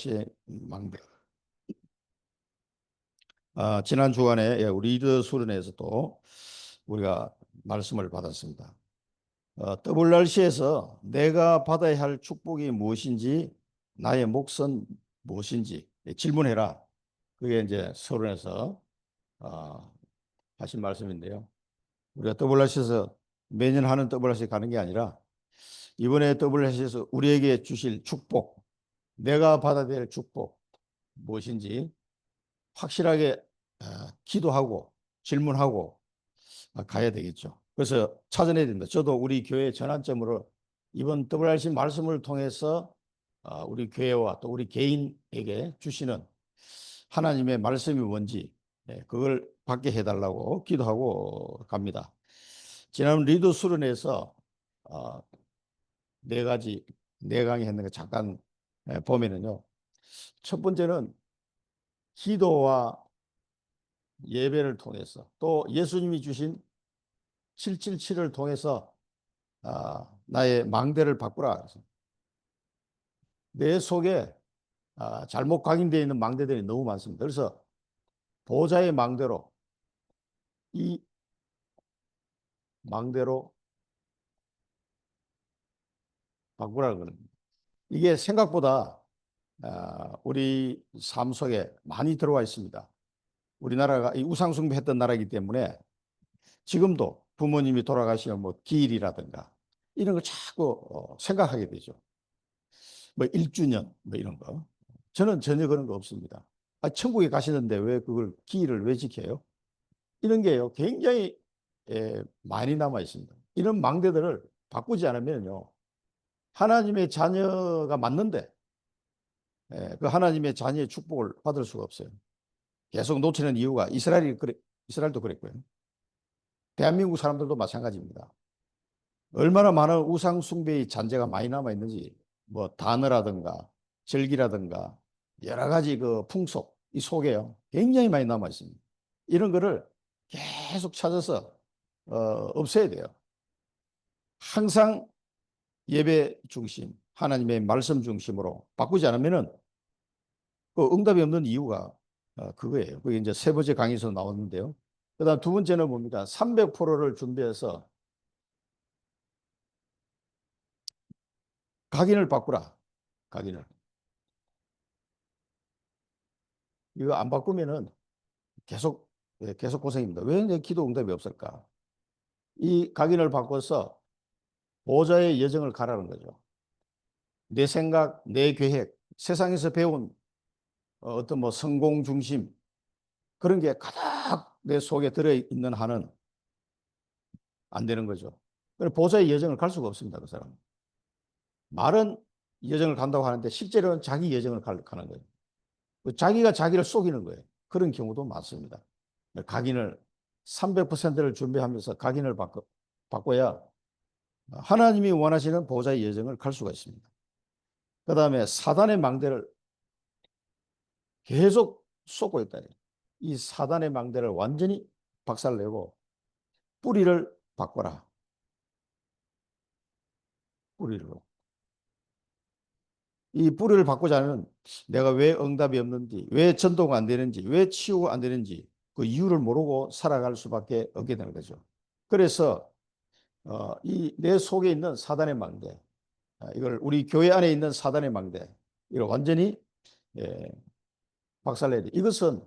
WRC의 망대. 지난 주간에 우리 리더 수련회에서도 우리가 말씀을 받았습니다. WRC에서 내가 받아야 할 축복이 무엇인지, 나의 몫은 무엇인지 질문해라. 그게 이제 서론에서 하신 말씀인데요. 우리가 WRC에서 매년 하는 WRC 가는 게 아니라 이번에 WRC에서 우리에게 주실 축복, 내가 받아야 될 축복 무엇인지 확실하게 기도하고 질문하고 가야 되겠죠. 그래서 찾아내야 됩니다. 저도 우리 교회 전환점으로 이번 WRC 말씀을 통해서 우리 교회와 또 우리 개인에게 주시는 하나님의 말씀이 뭔지 그걸 받게 해달라고 기도하고 갑니다. 지난 리더 수련회에서 네 강의 했는 거 잠깐 보면은요. 첫 번째는 기도와 예배를 통해서 또 예수님이 주신 777을 통해서 나의 망대를 바꾸라. 내 속에 잘못 각인되어 있는 망대들이 너무 많습니다. 그래서 보호자의 망대로 이 망대로 바꾸라는 겁니다. 이게 생각보다 우리 삶 속에 많이 들어와 있습니다. 우리나라가 이 우상숭배했던 나라이기 때문에 지금도 부모님이 돌아가시면 뭐 기일이라든가 이런 걸 자꾸 생각하게 되죠. 뭐 1주년 뭐 이런 거. 저는 전혀 그런 거 없습니다. 천국에 가시는데 왜 그걸 기일을 왜 지켜요? 이런 게요 굉장히 많이 남아 있습니다. 이런 망대들을 바꾸지 않으면요 하나님의 자녀가 맞는데 그 하나님의 자녀의 축복을 받을 수가 없어요. 계속 놓치는 이유가 이스라엘도 그랬고요. 대한민국 사람들도 마찬가지입니다. 얼마나 많은 우상 숭배의 잔재가 많이 남아 있는지 뭐 단어라든가 절기라든가 여러 가지 그 풍속 이 속에요 굉장히 많이 남아 있습니다. 이런 거를 계속 찾아서 없애야 돼요. 항상 예배 중심, 하나님의 말씀 중심으로 바꾸지 않으면은 그 응답이 없는 이유가 그거예요. 그게 이제 세 번째 강의에서 나왔는데요. 그다음 두 번째는 뭡니까? 300%를 준비해서 각인을 바꾸라. 각인을. 이거 안 바꾸면은 계속 고생입니다. 왜 내 기도 응답이 없을까? 이 각인을 바꿔서 보호자의 여정을 가라는 거죠. 내 생각, 내 계획, 세상에서 배운 어떤 뭐 성공 중심 그런 게 가득 내 속에 들어있는 한은 안 되는 거죠. 보호자의 여정을 갈 수가 없습니다. 그 사람은. 말은 여정을 간다고 하는데 실제로는 자기 여정을 가는 거예요. 자기가 자기를 속이는 거예요. 그런 경우도 많습니다. 각인을 300%를 준비하면서 각인을 바꿔야 하나님이 원하시는 보호자의 여정을 갈 수가 있습니다. 그 다음에 사단의 망대를 계속 쏟고 있다. 이 사단의 망대를 완전히 박살내고 뿌리를 바꿔라. 뿌리로. 이 뿌리를 바꾸자면 내가 왜 응답이 없는지, 왜 전도가 안 되는지, 왜 치유가 안 되는지 그 이유를 모르고 살아갈 수밖에 없게 되는 거죠. 그래서 이 내 속에 있는 사단의 망대, 이걸 우리 교회 안에 있는 사단의 망대, 이걸 완전히 박살내야 돼. 이것은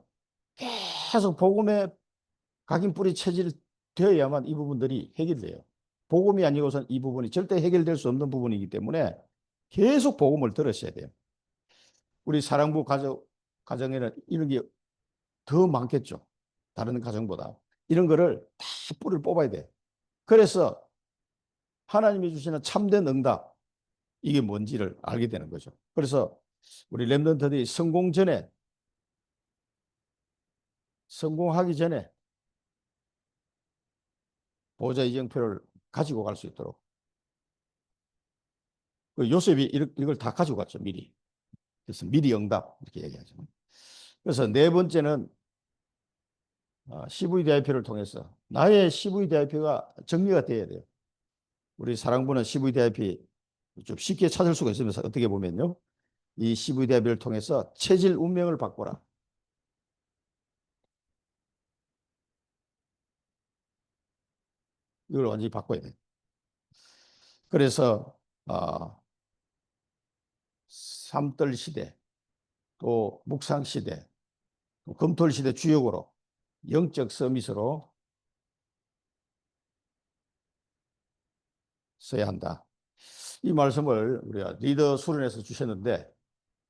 계속 복음의 각인 뿌리 체질 되어야만 이 부분들이 해결돼요. 복음이 아니고선 이 부분이 절대 해결될 수 없는 부분이기 때문에 계속 복음을 들으셔야 돼요. 우리 사랑부 가정에는 이런 게 더 많겠죠. 다른 가정보다. 이런 거를 다 뿌리를 뽑아야 돼. 그래서 하나님이 주시는 참된 응답, 이게 뭔지를 알게 되는 거죠. 그래서 우리 렘넌트들이 성공하기 전에 보호자 이정표를 가지고 갈 수 있도록. 요셉이 이걸 다 가지고 갔죠, 미리. 그래서 미리 응답, 이렇게 얘기하죠. 그래서 네 번째는 CVDIP를 통해서 나의 CVDIP가 정리가 돼야 돼요. 우리 사랑부는 CVDIP 좀 쉽게 찾을 수가 있으면서 어떻게 보면요. 이 CV대비를 통해서 체질 운명을 바꿔라. 이걸 완전히 바꿔야 돼. 그래서 삼떨 시대, 또 묵상 시대, 또 금토일 시대 주역으로 영적 서밋으로 써야 한다. 이 말씀을 우리가 리더 수련에서 주셨는데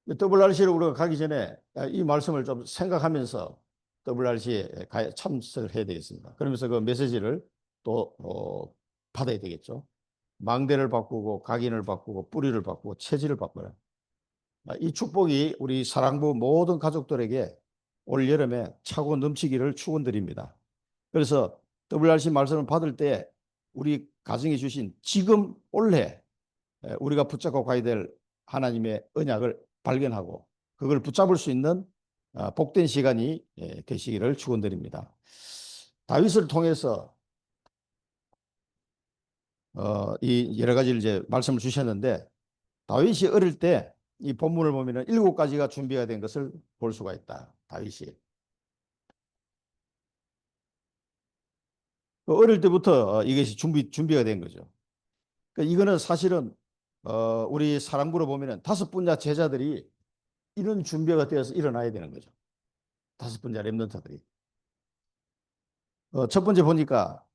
WRC를 우리가 가기 전에 이 말씀을 좀 생각하면서 WRC에 참석을 해야 되겠습니다. 그러면서 그 메시지를 또 받아야 되겠죠. 망대를 바꾸고 각인을 바꾸고 뿌리를 바꾸고 체질을 바꿔라. 이 축복이 우리 사랑부 모든 가족들에게 올 여름에 차고 넘치기를 축원드립니다. 그래서 WRC 말씀을 받을 때 우리 가정에 주신 지금 올해 우리가 붙잡고 가야 될 하나님의 언약을 발견하고 그걸 붙잡을 수 있는 복된 시간이 되시기를 축원드립니다. 다윗을 통해서 이 여러 가지를 이제 말씀을 주셨는데 다윗이 어릴 때 이 본문을 보면은 7가지가 준비가 된 것을 볼 수가 있다. 다윗이 어릴 때부터 이것이 준비가 된 거죠. 그러니까 이거는 사실은 우리 사랑부로 보면은 5분야 제자들이 이런 준비가 되어서 일어나야 되는 거죠. 5분야 렘넌트들이. 첫 번째 보니까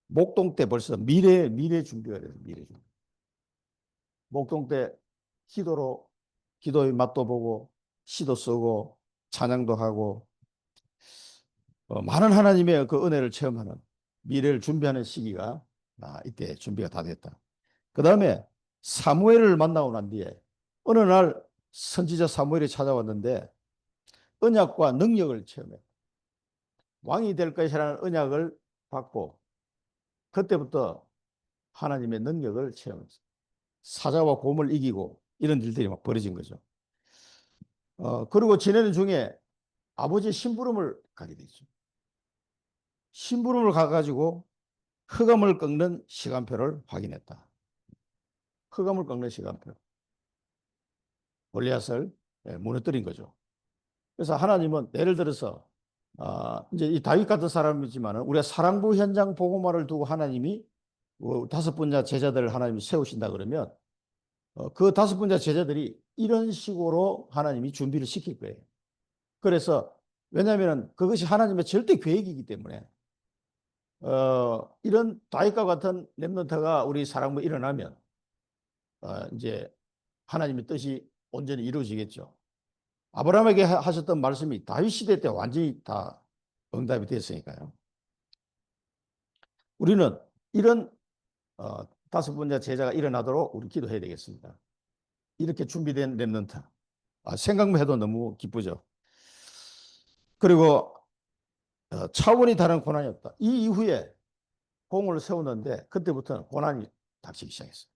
목동 때 벌써 미래 준비가 돼서 미래 준비. 목동 때 기도의 맛도 보고 시도 쓰고 찬양도 하고 많은 하나님의 그 은혜를 체험하는 미래를 준비하는 시기가 이때 준비가 다 됐다. 그 다음에 사무엘을 만나고 난 뒤에 어느 날 선지자 사무엘이 찾아왔는데 언약과 능력을 체험해. 왕이 될 것이라는 언약을 받고 그때부터 하나님의 능력을 체험했어. 사자와 곰을 이기고 이런 일들이 막 벌어진 거죠. 그리고 지내는 중에 아버지의 심부름을 가게 되죠. 심부름을 가가지고 흑암을 꺾는 시간표를 확인했다. 흑암을 꺾는 시간표. 골리앗을 무너뜨린 거죠. 그래서 하나님은 예를 들어서 이제 이 다윗 같은 사람이지만 우리가 사랑부 현장 보고말을 두고 하나님이 5분야 제자들을 하나님이 세우신다 그러면 그 5분야 제자들이 이런 식으로 하나님이 준비를 시킬 거예요. 그래서 왜냐하면 그것이 하나님의 절대 계획이기 때문에 이런 다윗과 같은 렘넌트가 우리 사랑부에 일어나면 이제 하나님의 뜻이 온전히 이루어지겠죠. 아브라함에게 하셨던 말씀이 다윗 시대 때 완전히 다 응답이 됐으니까요. 우리는 이런 5분야 제자가 일어나도록 우리 기도해야 되겠습니다. 이렇게 준비된 렘넌트. 생각만 해도 너무 기쁘죠. 그리고 차원이 다른 고난이 없다. 이 이후에 공을 세우는데 그때부터는 고난이 닥치기 시작했어요.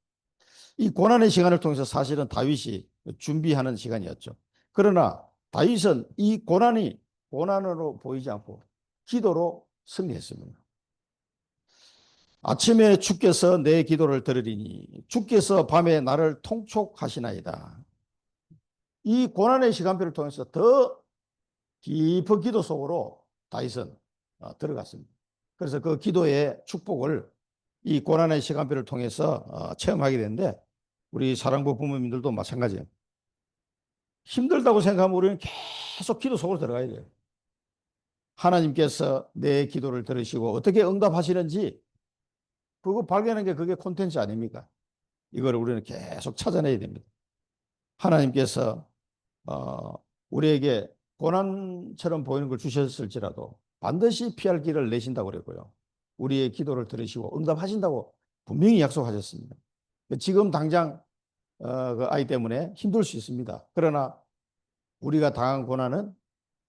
이 고난의 시간을 통해서 사실은 다윗이 준비하는 시간이었죠. 그러나 다윗은 이 고난이 고난으로 보이지 않고 기도로 승리했습니다. 아침에 주께서 내 기도를 들으리니 주께서 밤에 나를 통촉하시나이다. 이 고난의 시간표를 통해서 더 깊은 기도 속으로 다윗은 들어갔습니다. 그래서 그 기도의 축복을 이 고난의 시간표를 통해서 체험하게 되는데 우리 사랑부 부모님들도 마찬가지예요. 힘들다고 생각하면 우리는 계속 기도 속으로 들어가야 돼요. 하나님께서 내 기도를 들으시고 어떻게 응답하시는지 그거 발견하는 게 그게 콘텐츠 아닙니까? 이걸 우리는 계속 찾아내야 됩니다. 하나님께서 우리에게 고난처럼 보이는 걸 주셨을지라도 반드시 피할 길을 내신다고 그랬고요. 우리의 기도를 들으시고 응답하신다고 분명히 약속하셨습니다. 지금 당장 그 아이 때문에 힘들 수 있습니다. 그러나 우리가 당한 고난은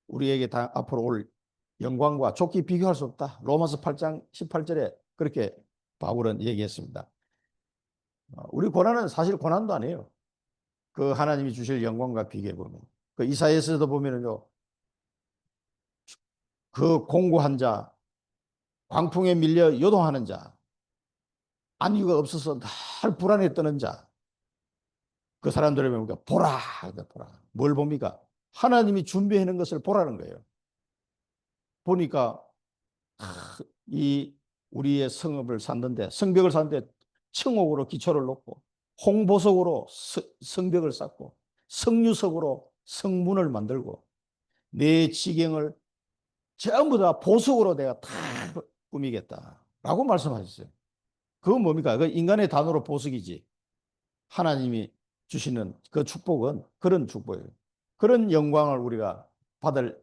우리에게 앞으로 올 영광과 좋게 비교할 수 없다. 로마서 8장 18절에 그렇게 바울은 얘기했습니다. 우리 고난은 사실 고난도 아니에요. 그 하나님이 주실 영광과 비교해 보면 그 이사야서도 보면은요. 그 공고한 자, 광풍에 밀려 요동하는 자, 안위가 없어서 늘 불안에 떠는 자, 그 사람들을 보니까 보라, 보라. 뭘 봅니까? 하나님이 준비해 놓은 것을 보라는 거예요. 보니까 이 우리의 성읍을 샀는데 성벽을 샀는데 청옥으로 기초를 놓고 홍보석으로 성벽을 쌓고 성류석으로 성문을 만들고 내 지경을 전부 다 보석으로 내가 다 꾸미겠다라고 말씀하셨어요. 그건 뭡니까? 그 인간의 단어로 보석이지. 하나님이 주시는 그 축복은 그런 축복이에요. 그런 영광을 우리가 받을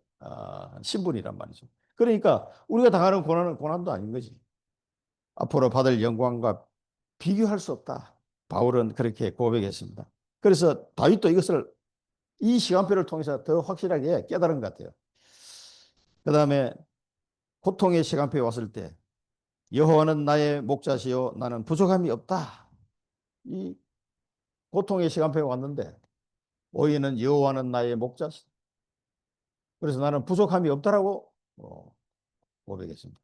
신분이란 말이죠. 그러니까 우리가 당하는 고난은 고난도 아닌 거지. 앞으로 받을 영광과 비교할 수 없다. 바울은 그렇게 고백했습니다. 그래서 다윗도 이것을 이 시간표를 통해서 더 확실하게 깨달은 것 같아요. 그 다음에 고통의 시간표에 왔을 때 여호와는 나의 목자시요 나는 부족함이 없다. 이 고통의 시간표에 왔는데 오히는 여호와는 나의 목자시다. 그래서 나는 부족함이 없다라고 고백했습니다.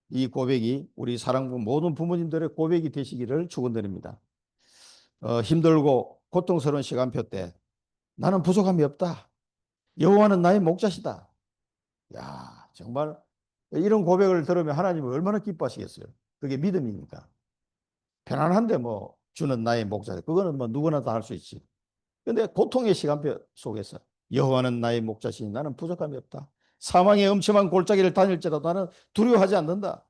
이 고백이 우리 사랑부 모든 부모님들의 고백이 되시기를 축원드립니다. 힘들고 고통스러운 시간표 때 나는 부족함이 없다. 여호와는 나의 목자시다. 야, 정말 이런 고백을 들으면 하나님은 얼마나 기뻐하시겠어요. 그게 믿음이니까. 편안한데 뭐 주는 나의 목자. 그거는 뭐 누구나 다 할 수 있지. 근데 고통의 시간표 속에서 여호와는 나의 목자시니 나는 부족함이 없다. 사망의 엄청난 골짜기를 다닐지라도 나는 두려워하지 않는다.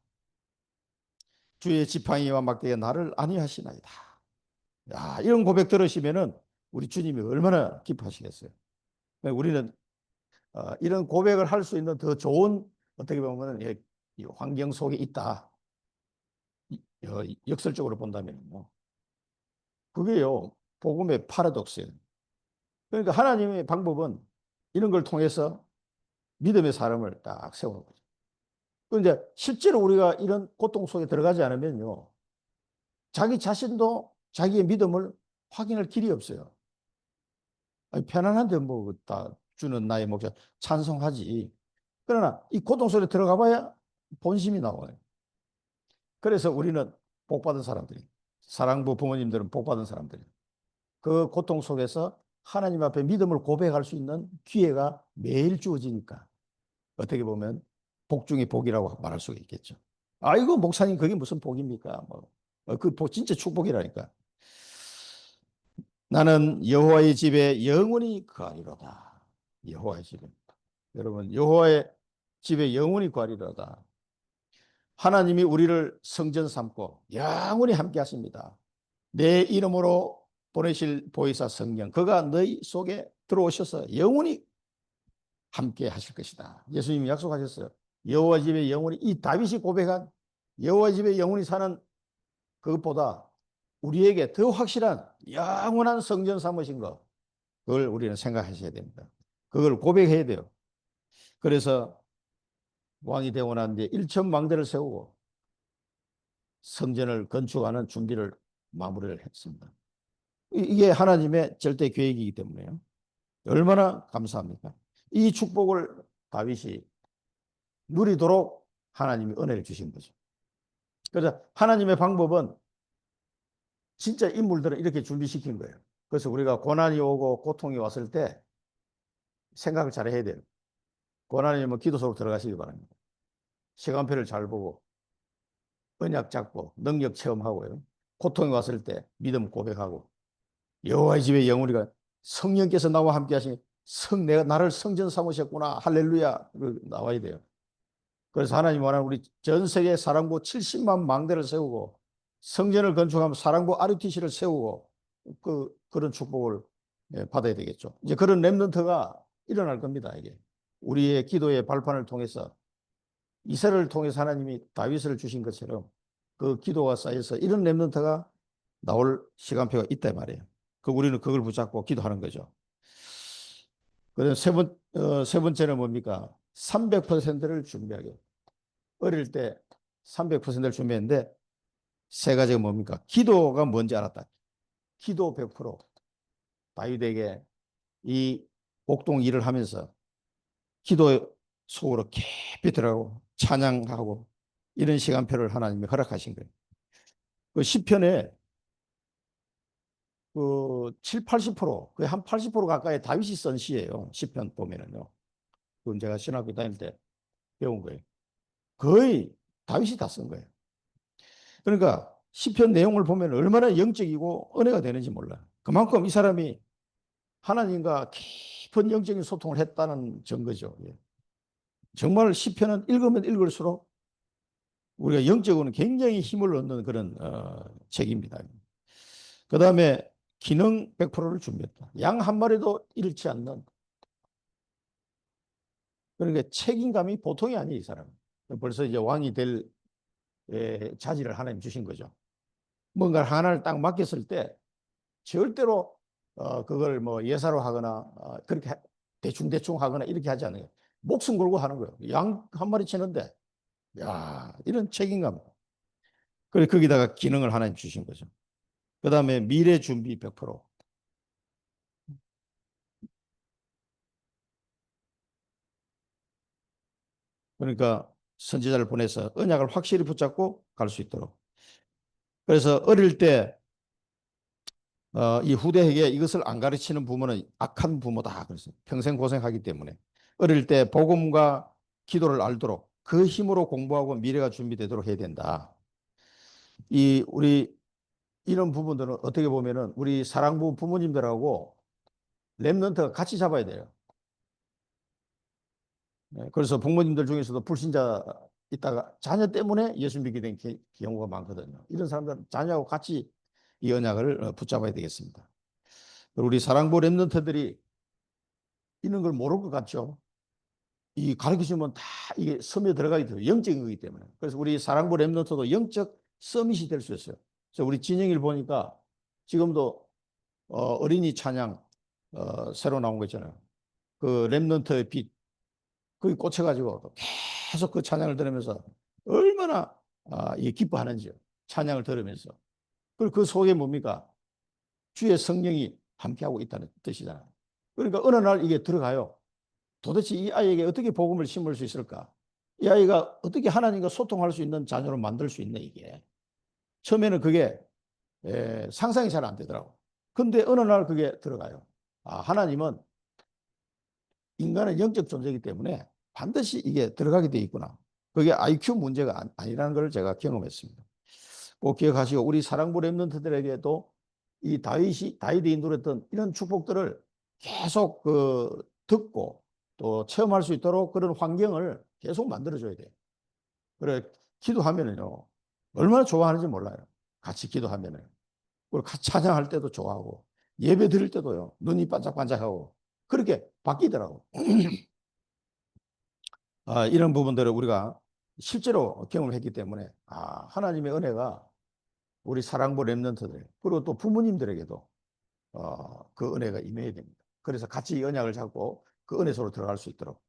주의 지팡이와 막대기가 나를 안위하시나이다. 야, 이런 고백 들으시면은 우리 주님이 얼마나 기뻐하시겠어요. 우리는 이런 고백을 할 수 있는 더 좋은 어떻게 보면 이 환경 속에 있다. 역설적으로 본다면요. 그게요. 복음의 파라독스예요. 그러니까 하나님의 방법은 이런 걸 통해서 믿음의 사람을 딱 세우는 거죠. 그런데 실제로 우리가 이런 고통 속에 들어가지 않으면요. 자기 자신도 자기의 믿음을 확인할 길이 없어요. 아니, 편안한데 뭐 다 주는 나의 목자 찬송하지. 그러나 이 고통 속에 들어가 봐야 본심이 나와요. 그래서 우리는 복받은 사람들이, 사랑부 부모님들은 복받은 사람들이 그 고통 속에서 하나님 앞에 믿음을 고백할 수 있는 기회가 매일 주어지니까 어떻게 보면 복 중에 복이라고 말할 수가 있겠죠. 아이고 목사님 그게 무슨 복입니까? 뭐 그 복 진짜 축복이라니까. 나는 여호와의 집에 영원히 거하리로다. 여호와의 집에. 여러분 여호와의 집에 영원히 거하리로다. 하나님이 우리를 성전 삼고 영원히 함께 하십니다. 내 이름으로 보내실 보혜사 성령 그가 너희 속에 들어오셔서 영원히 함께 하실 것이다. 예수님이 약속하셨어요. 여호와 집에 영원히 이 다윗이 고백한 여호와 집에 영원히 사는 그것보다 우리에게 더 확실한 영원한 성전 삼으신 것 그걸 우리는 생각하셔야 됩니다. 그걸 고백해야 돼요. 그래서 왕이 되고 난 뒤에 일천망대를 세우고 성전을 건축하는 준비를 마무리를 했습니다. 이게 하나님의 절대 계획이기 때문에요. 얼마나 감사합니까? 이 축복을 다윗이 누리도록 하나님이 은혜를 주신 거죠. 그래서 하나님의 방법은 진짜 인물들을 이렇게 준비시킨 거예요. 그래서 우리가 고난이 오고 고통이 왔을 때 생각을 잘 해야 돼요. 고난이 오면 기도 속으로 들어가시기 바랍니다. 시간표를 잘 보고 언약 잡고 능력 체험하고요. 고통이 왔을 때 믿음 고백하고 여호와의 집에 영원히가 성령께서 나와 함께 하시니 내가 나를 성전 삼으셨구나 할렐루야 나와야 돼요. 그래서 하나님 원하는 우리 전 세계 사랑부 70만 망대를 세우고 성전을 건축하면 사랑부 RUTC를 세우고 그런 축복을 받아야 되겠죠. 이제 그런 렘넌트가 일어날 겁니다. 이게 우리의 기도의 발판을 통해서 이스라엘을 통해서 하나님이 다윗을 주신 것처럼 그 기도가 쌓여서 이런 렘넌트가 나올 시간표가 있다 말이에요. 우리는 그걸 붙잡고 기도하는 거죠. 그다음 세 번째는 뭡니까? 300%를 준비하게. 어릴 때 300%를 준비했는데 세 가지가 뭡니까? 기도가 뭔지 알았다. 기도 100%. 다윗에게 이 복동 일을 하면서 기도 속으로 깊이 들어가고 찬양하고 이런 시간표를 하나님이 허락하신 거예요. 그 시편에 그 7, 80% 거의 한 80% 가까이 다윗이 쓴 시예요. 시편 보면은요. 그건 제가 신학교 다닐 때 배운 거예요. 거의 다윗이 다 쓴 거예요. 그러니까 시편 내용을 보면 얼마나 영적이고 은혜가 되는지 몰라요. 그만큼 이 사람이 하나님과 깊은 영적인 소통을 했다는 증거죠. 예. 정말 시편은 읽으면 읽을수록 우리가 영적으로는 굉장히 힘을 얻는 그런 책입니다. 그 다음에 기능 100%를 준비했다. 양 한 마리도 잃지 않는. 그러니까 책임감이 보통이 아니에요, 이 사람은. 벌써 이제 왕이 될 자질을 하나님 주신 거죠. 뭔가 하나를 딱 맡겼을 때 절대로 그걸 뭐 예사로 하거나 그렇게 대충대충 하거나 이렇게 하지 않아요. 목숨 걸고 하는 거예요. 양 한 마리 치는데, 야, 이런 책임감. 그리고 거기다가 기능을 하나님 주신 거죠. 그 다음에 미래 준비 100%. 그러니까 선지자를 보내서 언약을 확실히 붙잡고 갈 수 있도록. 그래서 어릴 때 이 후대에게 이것을 안 가르치는 부모는 악한 부모다. 그래서 평생 고생하기 때문에 어릴 때 복음과 기도를 알도록 그 힘으로 공부하고 미래가 준비되도록 해야 된다. 우리 이런 부분들은 어떻게 보면은 우리 사랑부 부모님들하고 랩런트가 같이 잡아야 돼요. 네, 그래서 부모님들 중에서도 불신자 있다가 자녀 때문에 예수 믿게 된 경우가 많거든요. 이런 사람들은 자녀하고 같이 이 언약을 붙잡아야 되겠습니다. 우리 사랑부 랩런트들이 이런 걸 모를 것 같죠. 이 가르쳐주면 다 이게 섬에 들어가게 돼요. 영적인 거기 때문에. 그래서 우리 사랑부 랩런트도 영적 서밋이 될 수 있어요. 그래서 우리 진영일 보니까 지금도 어린이 찬양 새로 나온 거 있잖아요. 그 랩런트의 빛 거기 꽂혀가지고 계속 그 찬양을 들으면서 얼마나 이 기뻐하는지요. 찬양을 들으면서. 그리고 그 속에 뭡니까? 주의 성령이 함께하고 있다는 뜻이잖아요. 그러니까 어느 날 이게 들어가요. 도대체 이 아이에게 어떻게 복음을 심을 수 있을까? 이 아이가 어떻게 하나님과 소통할 수 있는 자녀로 만들 수 있네, 이게. 처음에는 그게 상상이 잘 안 되더라고. 근데 어느 날 그게 들어가요. 하나님은 인간은 영적 존재이기 때문에 반드시 이게 들어가게 돼 있구나. 그게 IQ 문제가 아니라는 걸 제가 경험했습니다. 꼭 기억하시고 우리 사랑부 렘넌트들에게도 이 다윗이 인도했던 이런 축복들을 계속 듣고 또 체험할 수 있도록 그런 환경을 계속 만들어줘야 돼요. 그래, 기도하면은요, 얼마나 좋아하는지 몰라요. 같이 기도하면은. 그리고 같이 찬양할 때도 좋아하고, 예배 드릴 때도요, 눈이 반짝반짝하고, 그렇게 바뀌더라고. 이런 부분들을 우리가 실제로 경험을 했기 때문에, 하나님의 은혜가 우리 사랑부 렘넌트들, 그리고 또 부모님들에게도 그 은혜가 임해야 됩니다. 그래서 같이 이 언약을 잡고 그 은혜 속으로 들어갈 수 있도록.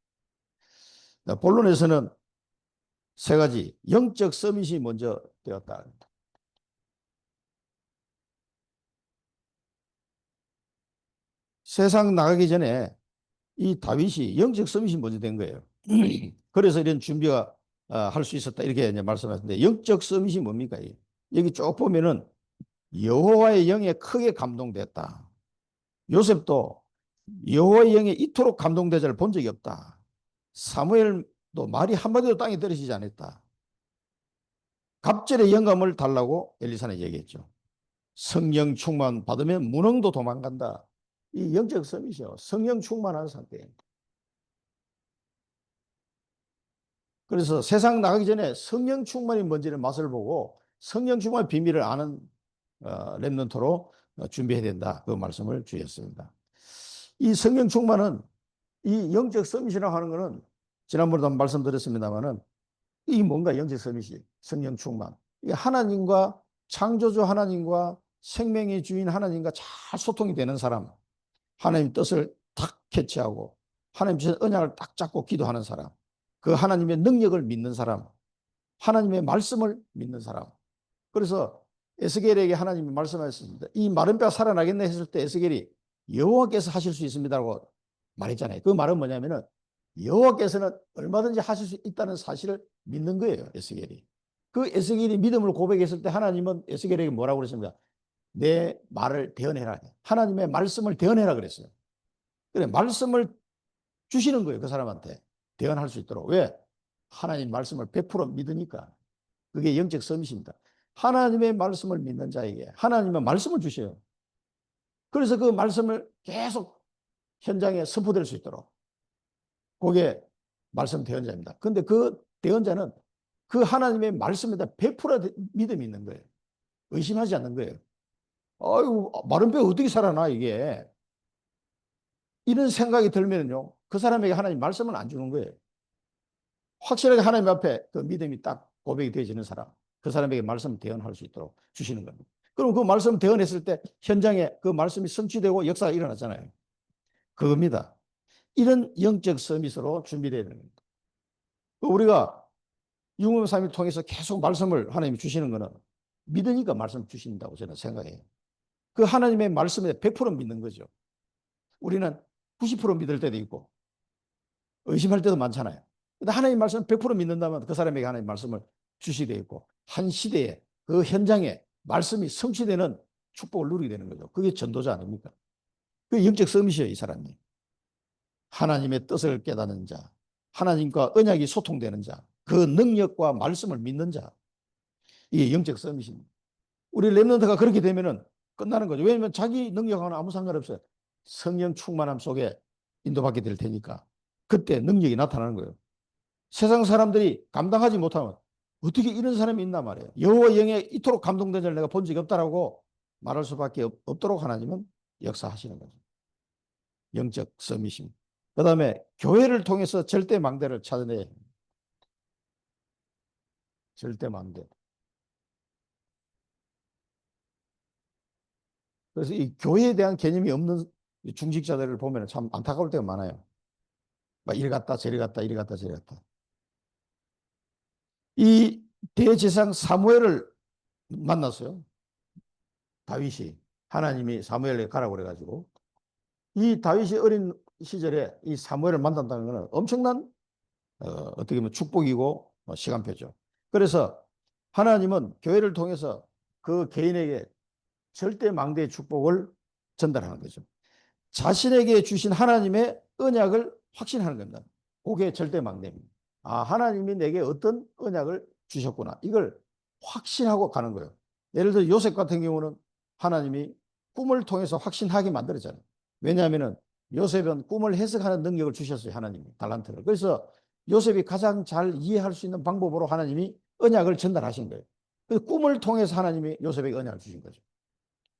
본론에서는 세 가지 영적 서밋이 먼저 되었다. 세상 나가기 전에 이 다윗이 영적 서밋이 먼저 된 거예요. 그래서 이런 준비가 할 수 있었다 이렇게 이제 말씀하셨는데 영적 서밋이 뭡니까? 여기 쭉 보면은 여호와의 영에 크게 감동됐다. 요셉도 여호와의 영에 이토록 감동되자를 본 적이 없다. 사무엘도 말이 한마디도 땅에 떨어지지 않았다. 갑절의 영감을 달라고 엘리사는 얘기했죠. 성령 충만 받으면 무능도 도망간다. 이 영적 서밋이요. 성령 충만한 상태예요. 그래서 세상 나가기 전에 성령 충만이 뭔지를 맛을 보고 성령 충만의 비밀을 아는 렘넌트로 준비해야 된다. 그 말씀을 주셨습니다. 이 성령 충만은 이 영적 서밋이라고 하는 것은 지난번에도 말씀드렸습니다만은 이 뭔가 영적 서밋이 성령 충만. 이게 하나님과 창조주 하나님과 생명의 주인 하나님과 잘 소통이 되는 사람. 하나님 뜻을 딱 캐치하고 하나님 주신 언약을 딱 잡고 기도하는 사람. 그 하나님의 능력을 믿는 사람. 하나님의 말씀을 믿는 사람. 그래서 에스겔에게 하나님이 말씀하셨습니다. 이 마른 뼈가 살아나겠네 했을 때 에스겔이 여호와께서 하실 수 있습니다라고 말했잖아요. 그 말은 뭐냐면은 여호와께서는 얼마든지 하실 수 있다는 사실을 믿는 거예요. 에스겔이. 그 에스겔이 믿음을 고백했을 때 하나님은 에스겔에게 뭐라고 그랬습니까? 내 말을 대언해라. 하나님의 말씀을 대언해라 그랬어요. 그래, 말씀을 주시는 거예요. 그 사람한테 대언할 수 있도록. 왜? 하나님 말씀을 100% 믿으니까. 그게 영적 서밋입니다. 하나님의 말씀을 믿는 자에게 하나님의 말씀을 주셔요. 그래서 그 말씀을 계속 현장에 선포될 수 있도록. 그게 말씀 대언자입니다. 근데 그 대언자는 그 하나님의 말씀에다 100% 믿음이 있는 거예요. 의심하지 않는 거예요. 아유, 마른 뼈 어떻게 살아나, 이게. 이런 생각이 들면요, 그 사람에게 하나님 말씀은 안 주는 거예요. 확실하게 하나님 앞에 그 믿음이 딱 고백이 되어지는 사람, 그 사람에게 말씀을 대언할 수 있도록 주시는 겁니다. 그럼 그 말씀 대언했을 때 현장에 그 말씀이 성취되고 역사가 일어났잖아요. 그겁니다. 이런 영적 서밋으로 준비되어야 되는 겁니다. 우리가 융합 삶을 통해서 계속 말씀을 하나님이 주시는 것은 믿으니까 말씀을 주신다고 저는 생각해요. 그 하나님의 말씀에 100% 믿는 거죠. 우리는 90% 믿을 때도 있고 의심할 때도 많잖아요. 근데 하나님 말씀을 100% 믿는다면 그 사람에게 하나님 말씀을 주시게 되어 있고 한 시대에 그 현장에 말씀이 성취되는 축복을 누리게 되는 거죠. 그게 전도자 아닙니까? 그게 영적 서밋이에요, 이 사람이. 하나님의 뜻을 깨닫는 자, 하나님과 언약이 소통되는 자, 그 능력과 말씀을 믿는 자, 이게 영적 서밋입니다. 우리 랩런트가 그렇게 되면은 끝나는 거죠. 왜냐하면 자기 능력하고는 아무 상관없어요. 성령 충만함 속에 인도받게 될 테니까 그때 능력이 나타나는 거예요. 세상 사람들이 감당하지 못하면 어떻게 이런 사람이 있나 말이에요. 여호와 영에 이토록 감동된 자를 내가 본 적이 없다라고 말할 수밖에 없도록 하나님은 역사하시는 거죠. 영적 서밋입니다. 그 다음에 교회를 통해서 절대 망대를 찾아내야 합니다. 절대 망대. 그래서 이 교회에 대한 개념이 없는 중직자들을 보면 참 안타까울 때가 많아요. 막 이리 갔다 저리 갔다 이리 갔다 저리 갔다. 이 대제사장 사무엘을 만났어요. 다윗이. 하나님이 사무엘에게 가라고 그래가지고 이 다윗이 어린 시절에 이 사무엘을 만난다는 것은 엄청난 어떻게 보면 축복이고 시간표죠. 그래서 하나님은 교회를 통해서 그 개인에게 절대 망대의 축복을 전달하는 거죠. 자신에게 주신 하나님의 언약을 확신하는 겁니다. 그게 절대 망대입니다. 아, 하나님이 내게 어떤 언약을 주셨구나. 이걸 확신하고 가는 거예요. 예를 들어 요셉 같은 경우는 하나님이 꿈을 통해서 확신하게 만들었잖아요. 왜냐하면 요셉은 꿈을 해석하는 능력을 주셨어요. 하나님이 달란트를. 그래서 요셉이 가장 잘 이해할 수 있는 방법으로 하나님이 언약을 전달하신 거예요. 그래서 꿈을 통해서 하나님이 요셉에게 언약을 주신 거죠.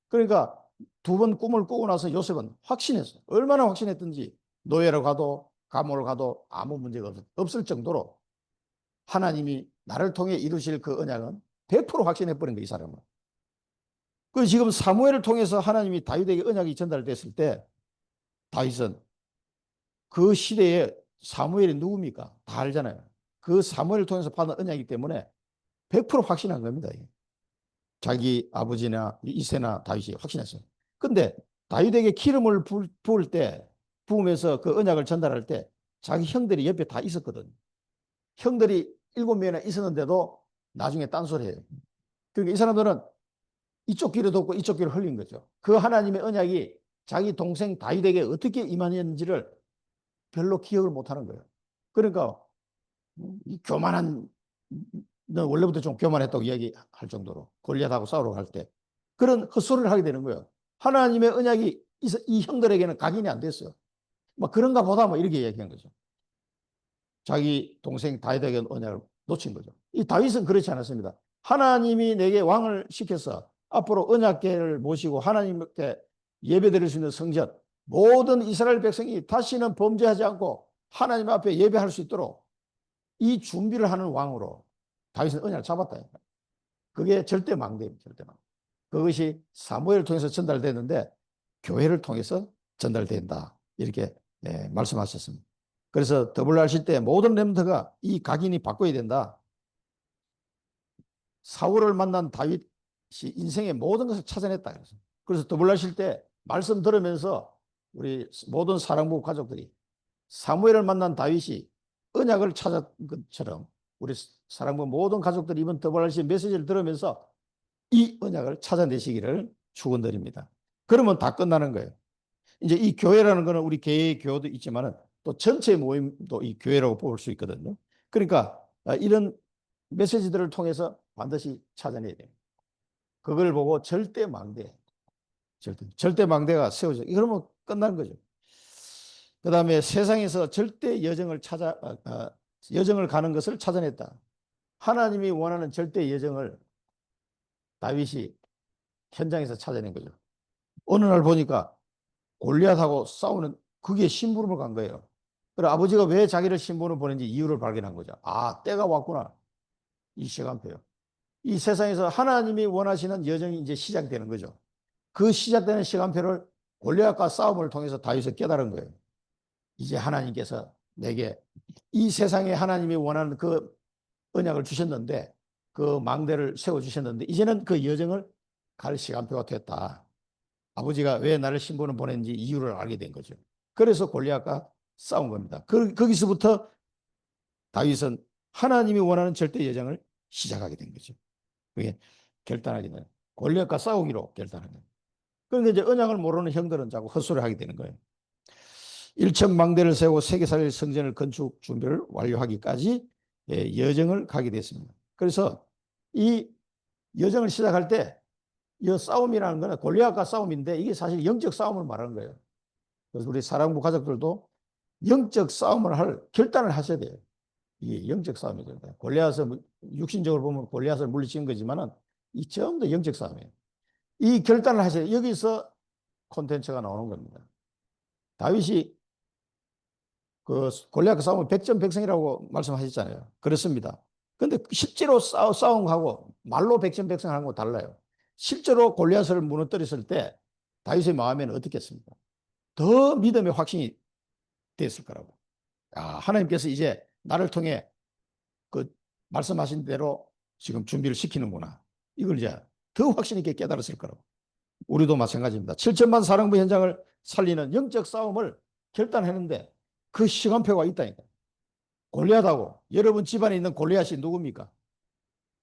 그러니까 두 번 꿈을 꾸고 나서 요셉은 확신했어요. 얼마나 확신했든지 노예로 가도 감옥을 가도 아무 문제가 없을 정도로 하나님이 나를 통해 이루실 그 언약은 100% 확신해버린 거예요, 이 사람은. 그 지금 사무엘을 통해서 하나님이 다윗에게 언약이 전달됐을 때 다윗은 그 시대에 사무엘이 누굽니까? 다 알잖아요. 그 사무엘을 통해서 받은 언약이기 때문에 100% 확신한 겁니다. 자기 아버지나 이새나 다윗이 확신했어요. 근데 다윗에게 기름을 부을 때, 부으면서 그 언약을 전달할 때 자기 형들이 옆에 다 있었거든. 형들이 7명이나 있었는데도 나중에 딴소리해요. 그러니까 이 사람들은 이쪽 귀를 덮고 이쪽 귀를 흘린 거죠. 그 하나님의 언약이 자기 동생 다윗에게 어떻게 임하는지를 별로 기억을 못하는 거예요. 그러니까 이 교만한, 너 원래부터 좀 교만했다고 이야기할 정도로 골리앗하고 싸우러 갈 때 그런 헛소리를 하게 되는 거예요. 하나님의 언약이 이 형들에게는 각인이 안 됐어요. 막 그런가 보다 뭐 이렇게 얘기한 거죠. 자기 동생 다윗에게 언약을 놓친 거죠. 이 다윗은 그렇지 않았습니다. 하나님이 내게 왕을 시켜서 앞으로 언약궤를 모시고 하나님께 예배드릴 수 있는 성전, 모든 이스라엘 백성이 다시는 범죄하지 않고 하나님 앞에 예배할 수 있도록 이 준비를 하는 왕으로 다윗은 언약을 잡았다. 그게 절대 망대입니다. 절대 망대. 그것이 사무엘을 통해서 전달되는데 교회를 통해서 전달된다. 이렇게 말씀하셨습니다. 그래서 더블 하실 때 모든 렘너가 이 각인이 바꿔야 된다. 사울을 만난 다윗이 인생의 모든 것을 찾아냈다. 그래서 더블 하실 때 말씀 들으면서 우리 모든 사랑부 가족들이 사무엘을 만난 다윗이 언약을 찾은 것처럼 우리 사랑부 모든 가족들이 이번 더블 하실 메시지를 들으면서 이 언약을 찾아내시기를 축원드립니다. 그러면 다 끝나는 거예요. 이제 이 교회라는 거는 우리 개의 교도 있지만은 또 전체 모임도 이 교회라고 볼 수 있거든요. 그러니까 이런 메시지들을 통해서 반드시 찾아내야 돼요. 그걸 보고 절대망대, 절대망대가 세워져. 그러면 끝나는 거죠. 그 다음에 세상에서 절대 여정을 여정을 가는 것을 찾아냈다. 하나님이 원하는 절대 여정을 다윗이 현장에서 찾아낸 거죠. 어느 날 보니까 골리앗하고 싸우는 그게 심부름을 간 거예요. 그래 아버지가 왜 자기를 심부름을 보낸지 이유를 발견한 거죠. 아, 때가 왔구나. 이 시간표요. 이 세상에서 하나님이 원하시는 여정이 이제 시작되는 거죠. 그 시작되는 시간표를 골리앗과 싸움을 통해서 다윗이 깨달은 거예요. 이제 하나님께서 내게 이 세상에 하나님이 원하는 그 언약을 주셨는데 그 망대를 세워주셨는데 이제는 그 여정을 갈 시간표가 됐다. 아버지가 왜 나를 신부는 보냈는지 이유를 알게 된 거죠. 그래서 골리앗과 싸운 겁니다. 거기서부터 다윗은 하나님이 원하는 절대 여정을 시작하게 된 거죠. 그게 결단하게 되는 골리앗과 싸우기로 결단한 거예요. 그런데 이제 언약을 모르는 형들은 자꾸 헛소리 하게 되는 거예요. 일천망대를 세우고 세계살릴 성전을 건축 준비를 완료하기까지 여정을 가게 됐습니다. 그래서 이 여정을 시작할 때 이 싸움이라는 거는 골리앗과 싸움인데 이게 사실 영적 싸움을 말하는 거예요. 그래서 우리 사랑부 가족들도 영적 싸움을 할 결단을 하셔야 돼요. 이게 영적 싸움이거든요. 골리앗을 육신적으로 보면 골리앗을 물리치는 거지만은 이 전부 다 영적 싸움이에요. 이 결단을 하셔야 돼요. 여기서 콘텐츠가 나오는 겁니다. 다윗이 그 골리앗과 싸우면 백전백승이라고 말씀하셨잖아요. 그렇습니다. 근데 실제로 싸움하고 말로 백전백승하는 거 달라요. 실제로 골리앗을 무너뜨렸을 때 다윗의 마음에는 어떻겠습니까? 더 믿음의 확신이 됐을 거라고. 하나님께서 이제 나를 통해 그 말씀하신 대로 지금 준비를 시키는구나. 이걸 이제 더 확신 있게 깨달았을 거라고. 우리도 마찬가지입니다. 7천만 사령부 현장을 살리는 영적 싸움을 결단했는데 그 시간표가 있다니까. 골리앗하고 여러분 집안에 있는 골리앗이 누굽니까?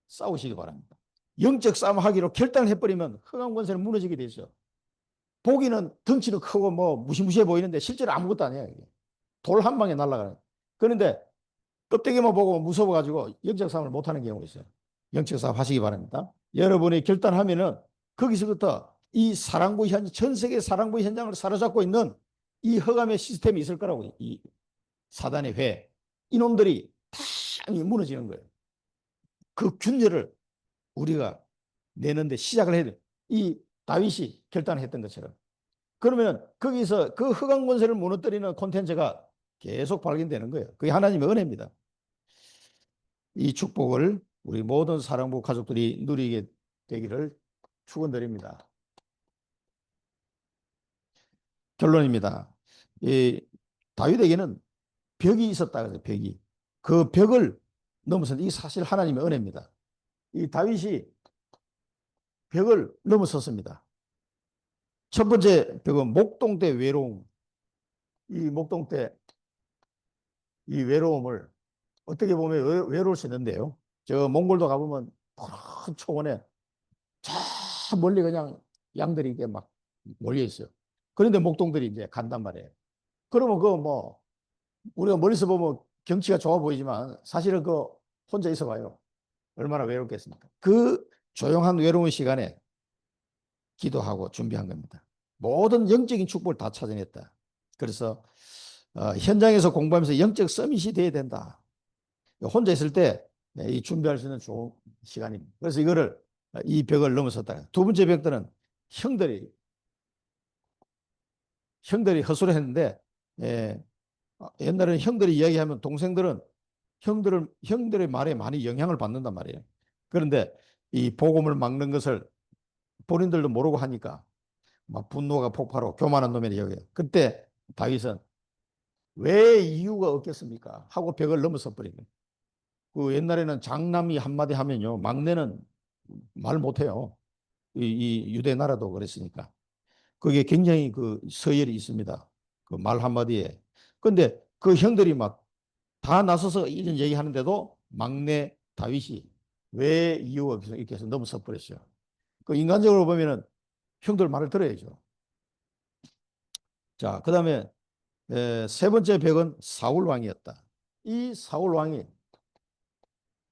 싸우시기 바랍니다. 영적 싸움 하기로 결단을 해버리면 흑암 권세는 무너지게 되죠. 보기는 덩치는 크고 뭐 무시무시해 보이는데 실제로 아무것도 아니에요. 돌 한 방에 날아가요. 그런데 껍데기만 보고 무서워가지고 영적 싸움을 못하는 경우가 있어요. 영적 싸움 하시기 바랍니다. 여러분이 결단하면은 거기서부터 이 사랑부 전 세계 사랑부 현장을 사로잡고 있는 이 흑암의 시스템이 있을 거라고. 이 사단의 회 이놈들이 다 무너지는 거예요. 그 균열을 우리가 내는데 시작을 해야 돼요. 이 다윗이 결단했던 것처럼. 그러면 거기서 그 흑암 권세를 무너뜨리는 콘텐츠가 계속 발견되는 거예요. 그게 하나님의 은혜입니다. 이 축복을 우리 모든 사랑부 가족들이 누리게 되기를 축원드립니다. 결론입니다. 이 다윗에게는 벽이 있었다 그래요. 벽이. 그 벽을 넘어서 이게 사실 하나님의 은혜입니다. 이 다윗이 벽을 넘어섰습니다. 첫 번째 벽은 목동 때 외로움. 이 목동 때 이 외로움을 어떻게 보면 외로울 수 있는데요. 저 몽골도 가보면 큰 초원에 저 멀리 그냥 양들이 이게 막 몰려 있어요. 그런데 목동들이 이제 간단 말이에요. 그러면 그 뭐 우리가 멀리서 보면 경치가 좋아 보이지만 사실은 그 혼자 있어 봐요. 얼마나 외롭겠습니까? 그 조용한 외로운 시간에 기도하고 준비한 겁니다. 모든 영적인 축복을 다 찾아냈다. 그래서 현장에서 공부하면서 영적 서밋이 돼야 된다. 혼자 있을 때 이 준비할 수 있는 좋은 시간입니다. 그래서 이 벽을 넘어섰다. 두 번째 벽들은 형들이 헛소리 했는데 옛날에는 형들이 이야기하면 동생들은 형들의 말에 많이 영향을 받는단 말이에요. 그런데 이 복음을 막는 것을 본인들도 모르고 하니까 막 분노가 폭발하고 교만한 놈이라 여겨요. 그때 다윗은 왜 이유가 없겠습니까? 하고 벽을 넘어서 버린 거예요. 그 옛날에는 장남이 한마디 하면요 막내는 말 못해요. 이 유대 나라도 그랬으니까 그게 굉장히 그 서열이 있습니다. 그 말 한마디에. 근데 그 형들이 막 다 나서서 이런 얘기 하는데도 막내 다윗이 왜 이유가 없어 이렇게 해서 넘어서 버렸어요. 그 인간적으로 보면은 형들 말을 들어야죠. 자, 그 다음에 세 번째 벽은 사울 왕이었다. 이 사울 왕이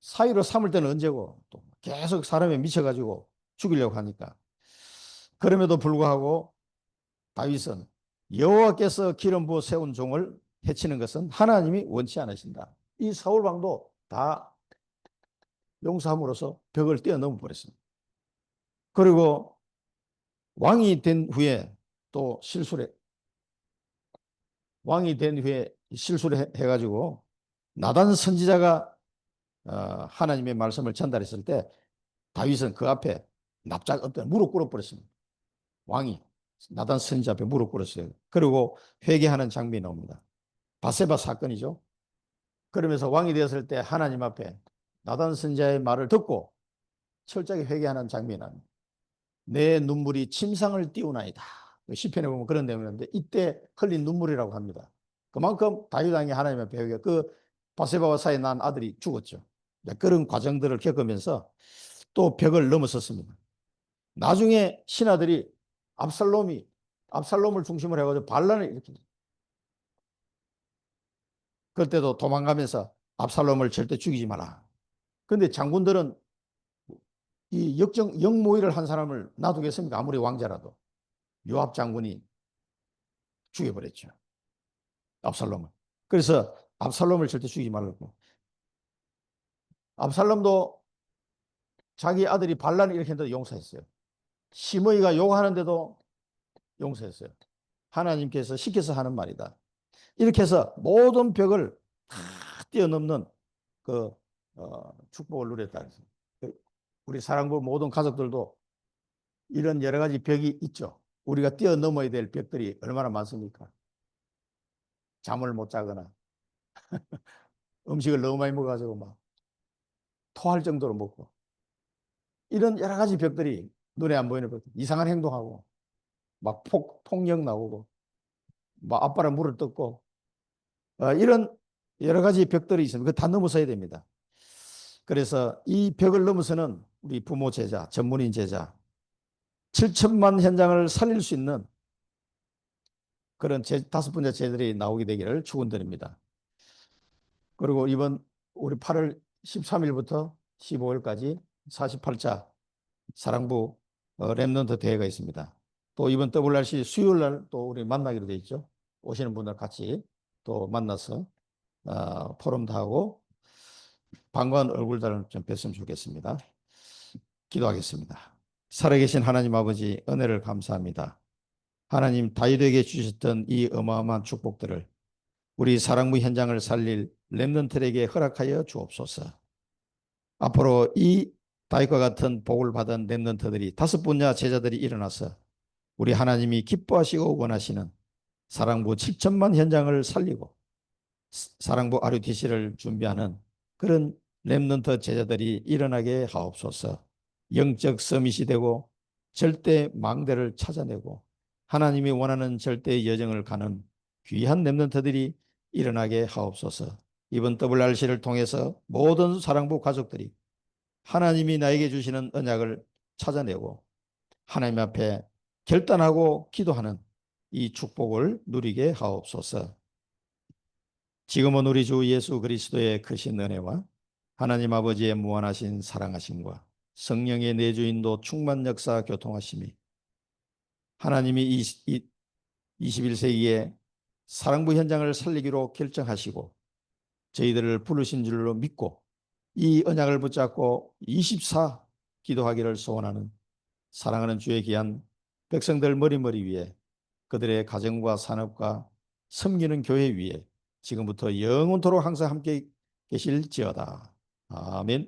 사위로 삼을 때는 언제고 또 계속 사람에 미쳐가지고 죽이려고 하니까 그럼에도 불구하고 다윗은 여호와께서 기름 부어 세운 종을 해치는 것은 하나님이 원치 않으신다. 이 사울 왕도 다 용서함으로써 벽을 뛰어넘어 버렸습니다. 그리고 왕이 된 후에 또 실수를 왕이 된 후에 실수를 해가지고 나단 선지자가 하나님의 말씀을 전달했을 때 다윗은 그 앞에 납작 엎드려 무릎 꿇어 버렸습니다. 왕이 나단 선지자 앞에 무릎 꿇었어요. 그리고 회개하는 장면이 나옵니다. 바세바 사건이죠. 그러면서 왕이 되었을 때 하나님 앞에 나단 선지자의 말을 듣고 철저하게 회개하는 장면이 납니다. 내 눈물이 침상을 띄우나이다. 시편에 보면 그런 내용인데 이때 흘린 눈물이라고 합니다. 그만큼 다윗 왕이 하나님 앞에 회개, 그 바세바와 사이에 난 아들이 죽었죠. 그런 과정들을 겪으면서 또 벽을 넘어섰습니다. 나중에 신하들이 압살롬을 중심으로 해가지고 반란을 일으킵니다. 그때도 도망가면서 압살롬을 절대 죽이지 마라. 그런데 장군들은 이 역모의를 한 사람을 놔두겠습니까? 아무리 왕자라도. 요압 장군이 죽여버렸죠. 압살롬을. 그래서 압살롬을 절대 죽이지 말라고. 압살롬도 자기 아들이 반란을 일으켰는데 용서했어요. 시므이가 욕하는데도 용서했어요. 하나님께서 시켜서 하는 말이다. 이렇게 해서 모든 벽을 다 뛰어넘는 그 축복을 누렸다. 우리 사랑부 모든 가족들도 이런 여러 가지 벽이 있죠. 우리가 뛰어넘어야 될 벽들이 얼마나 많습니까? 잠을 못 자거나 음식을 너무 많이 먹어가지고 막 토할 정도로 먹고 이런 여러 가지 벽들이 눈에 안 보이는 벽, 이상한 행동하고 막 폭력 나오고 막 아빠랑 물을 뜯고 이런 여러 가지 벽들이 있습니다. 그거 다 넘어서야 됩니다. 그래서 이 벽을 넘어서는 우리 부모 제자, 전문인 제자 7천만 현장을 살릴 수 있는 그런 다섯 번째 제자들이 나오게 되기를 축원드립니다. 그리고 이번 우리 8월 13일부터 15일까지 48차 사랑부 랩넌트 대회가 있습니다. 또 이번 WRC 수요일 날 또 우리 만나기로 돼 있죠. 오시는 분들 같이 또 만나서 포럼도 하고 반가운 얼굴들을 좀 뵀으면 좋겠습니다. 기도하겠습니다. 살아계신 하나님 아버지 은혜를 감사합니다. 하나님 다윗에게 주셨던 이 어마어마한 축복들을 우리 사랑부 현장을 살릴 렘넌트에게 허락하여 주옵소서. 앞으로 이 다윗과 같은 복을 받은 렘넌트들이 다섯 분야 제자들이 일어나서 우리 하나님이 기뻐하시고 원하시는 사랑부 7천만 현장을 살리고 사랑부 RUTC를 준비하는 그런 렘넌트 제자들이 일어나게 하옵소서. 영적 서밋이 되고 절대 망대를 찾아내고 하나님이 원하는 절대 여정을 가는 귀한 렘넌트들이 일어나게 하옵소서. 이번 WRC를 통해서 모든 사랑부 가족들이 하나님이 나에게 주시는 언약을 찾아내고 하나님 앞에 결단하고 기도하는 이 축복을 누리게 하옵소서. 지금은 우리 주 예수 그리스도의 크신 은혜와 하나님 아버지의 무한하신 사랑하심과 성령의 내주인도 충만 역사 교통하심이 하나님이 21세기에 사랑부 현장을 살리기로 결정하시고 저희들을 부르신 줄로 믿고 이 언약을 붙잡고 24 기도하기를 소원하는 사랑하는 주의 귀한 백성들 머리머리 위에 그들의 가정과 산업과 섬기는 교회 위에 지금부터 영원토록 항상 함께 계실지어다. 아멘.